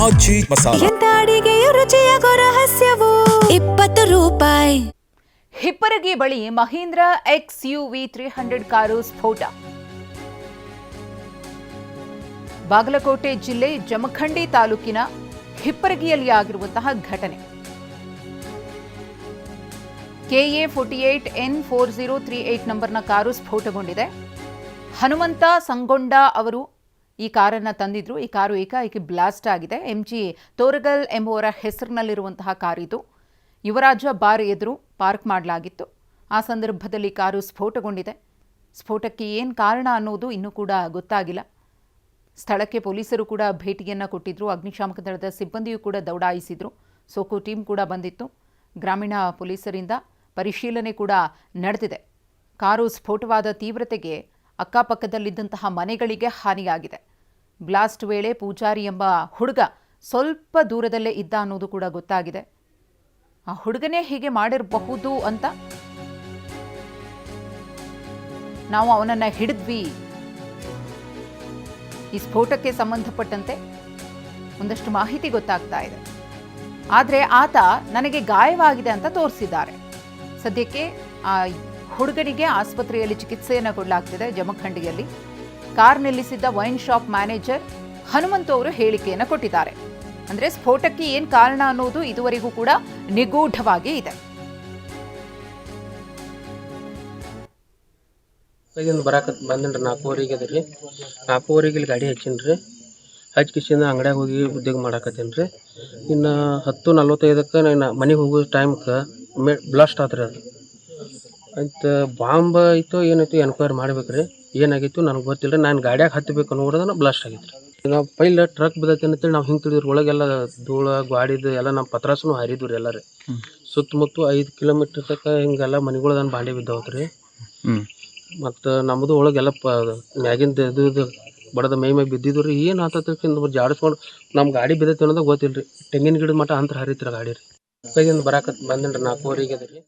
ಆಚಿ ಮಸಾಲ. ಎಂತ ಅಡಿಗೆಯ ರುಚಿಯಾಗೋ ರಹಸ್ಯವು 20 ರೂಪಾಯಿ. ಹಿಪ್ಪರಗಿ ಬಳಿ ಮಹೀಂದ್ರ XUV 300 ಕಾರು ಸ್ಫೋಟ. ಬಾಗಲಕೋಟೆ ಜಿಲ್ಲೆ ಜಮಖಂಡಿ ತಾಲೂಕಿನ ಹಿಪ್ಪರಗಿಯಲ್ಲಿ ಆಗಿರುವಂತಹ ಘಟನೆ. KA 48N4038 ನಂಬರ್ನ ಕಾರು ಸ್ಫೋಟಗೊಂಡಿದೆ. ಹನುಮಂತ ಸಂಗೊಂಡ ಅವರು ಈ ಕಾರನ್ನು ತಂದಿದ್ರು. ಈ ಕಾರು ಏಕಾಏಕಿ ಬ್ಲಾಸ್ಟ್ ಆಗಿದೆ. MG ತೋರಗಲ್ ಎಂಬುವರ ಹೆಸರಿನಲ್ಲಿರುವಂತಹ ಕಾರಿದು. ಯುವರಾಜ ಬಾರ್ ಎದುರು ಪಾರ್ಕ್ ಮಾಡಲಾಗಿತ್ತು. ಆ ಸಂದರ್ಭದಲ್ಲಿ ಕಾರು ಸ್ಫೋಟಗೊಂಡಿದೆ. ಸ್ಫೋಟಕ್ಕೆ ಏನು ಕಾರಣ ಅನ್ನೋದು ಇನ್ನೂ ಕೂಡ ಗೊತ್ತಾಗಿಲ್ಲ. ಸ್ಥಳಕ್ಕೆ ಪೊಲೀಸರು ಕೂಡ ಭೇಟಿಯನ್ನು ಕೊಟ್ಟಿದ್ರು. ಅಗ್ನಿಶಾಮಕ ದಳದ ಸಿಬ್ಬಂದಿಯೂ ಕೂಡ ದೌಡಾಯಿಸಿದ್ರು. ಸೋಕು ಟೀಮ್ ಕೂಡ ಬಂದಿತ್ತು. ಗ್ರಾಮೀಣ ಪೊಲೀಸರಿಂದ ಪರಿಶೀಲನೆ ಕೂಡ ನಡೆದಿದೆ. ಕಾರು ಸ್ಫೋಟವಾದ ತೀವ್ರತೆಗೆ ಅಕ್ಕಪಕ್ಕದಲ್ಲಿದ್ದಂತಹ ಮನೆಗಳಿಗೆ ಹಾನಿಯಾಗಿದೆ. ಬ್ಲಾಸ್ಟ್ ವೇಳೆ ಪೂಜಾರಿ ಎಂಬ ಹುಡುಗ ಸ್ವಲ್ಪ ದೂರದಲ್ಲೇ ಇದ್ದ ಅನ್ನೋದು ಕೂಡ ಗೊತ್ತಾಗಿದೆ. ಆ ಹುಡುಗನೇ ಹೀಗೆ ಮಾಡಿರಬಹುದು ಅಂತ ನಾವು ಅವನನ್ನು ಹಿಡಿದ್ವಿ. ಈ ಸ್ಫೋಟಕ್ಕೆ ಸಂಬಂಧಪಟ್ಟಂತೆ ಒಂದಷ್ಟು ಮಾಹಿತಿ ಗೊತ್ತಾಗ್ತಾ ಇದೆ. ಆದರೆ ಆತ ನನಗೆ ಗಾಯವಾಗಿದೆ ಅಂತ ತೋರಿಸಿದ್ದಾರೆ. ಸದ್ಯಕ್ಕೆ ಆ ಹುಡುಗನಿಗೆ ಆಸ್ಪತ್ರೆಯಲ್ಲಿ ಚಿಕಿತ್ಸೆಯನ್ನು ಕೊಡಲಾಗ್ತಿದೆ. ಜಮಖಂಡಿಯಲ್ಲಿ ಕಾರ್ ನಿಲ್ಲಿಸಿದ್ದ ವೈನ್ ಶಾಪ್ ಮ್ಯಾನೇಜರ್ ಹನುಮಂತ ಅವರು ಹೇಳಿಕೆಯನ್ನು ಕೊಟ್ಟಿದ್ದಾರೆ. ಅಂದರೆ ಸ್ಫೋಟಕ್ಕೆ ಏನು ಕಾರಣ ಅನ್ನೋದು ಇದುವರೆಗೂ ಕೂಡ ನಿಗೂಢವಾಗಿ ಇದೆ. ಬಂದ್ರಿ 4 ಅದ್ರಿ 4 ಇಲ್ಲಿ ಗಾಡಿ ಹಚ್ಚಿನ್ರಿ. ಹಚ್ಕಿಸಿಂದ ಅಂಗಡಿಯಾಗ ಹೋಗಿ ಉದ್ಯೋಗ ಮಾಡಾಕತ್ತೇನೆ ರೀ. ಇನ್ನು 10:45ಕ್ಕೆ ನಾನು ಮನೆಗೆ ಹೋಗೋ ಟೈಮ್ಗೆ ಬ್ಲಾಸ್ಟ್ ಆತ್ರಿ. ಅದು ಆಯ್ತು ಬಾಂಬ್ ಐತೋ ಏನಾಯ್ತು ಎನ್ಕ್ವೈರಿ ಮಾಡ್ಬೇಕು ರೀ. ಏನಾಗಿತ್ತು ನನಗೆ ಗೊತ್ತಿಲ್ಲ. ನಾನು ಗಾಡಿಯಾಗ ಹತ್ತಬೇಕು ಅನ್ನೋದನ್ನ ಬ್ಲಾಸ್ಟ್ ಆಗಿತ್ತು ರೀ. ನಾವು ಪೈಲ ಟ್ರಕ್ ಬಿದ್ದೈತೆ ಅಂತೇಳಿ ನಾವು ಹಿಂಗೆ ತಿಳಿದ್ರಿ. ಒಳಗೆಲ್ಲ ಧೂಳ ಗಾಡಿದು ಎಲ್ಲ ನಮ್ಮ ಪತ್ರಾಸನು ಹರಿದ್ವು ರೀ ಎಲ್ಲ ರೀ. ಸುತ್ತಮುತ್ತ 5 ಕಿಲೋಮೀಟ್ರ್ ತನಕ ಹಿಂಗೆಲ್ಲ ಮನೆಗಳ್ದಾನ ಬಾಂಡೆ ಬಿದ್ದಾವತ್ತು ರೀ. ಮತ್ತು ನಮ್ಮದು ಒಳಗೆಲ್ಲ ಮ್ಯಾಗಿಂದ ಇದು ಬಡದ ಮೈ ಬಿದ್ದಿದ್ದು ರೀ. ಏನು ಆತಕ್ಕಿಂತ ಜಾಡಿಸ್ಕೊಂಡು ನಮ್ಮ ಗಾಡಿ ಬಿದ್ದೈತೆ ಅನ್ನೋದು ಗೊತ್ತಿಲ್ಲ ರೀ. ತೆಂಗಿನ ಗಿಡದ ಮಟ್ಟ ಅಂತರ ಹರಿತಿರ ಗಾಡಿ ರೀ. ಬಂದ್ರಿ 4 ಅದ್ರಿ.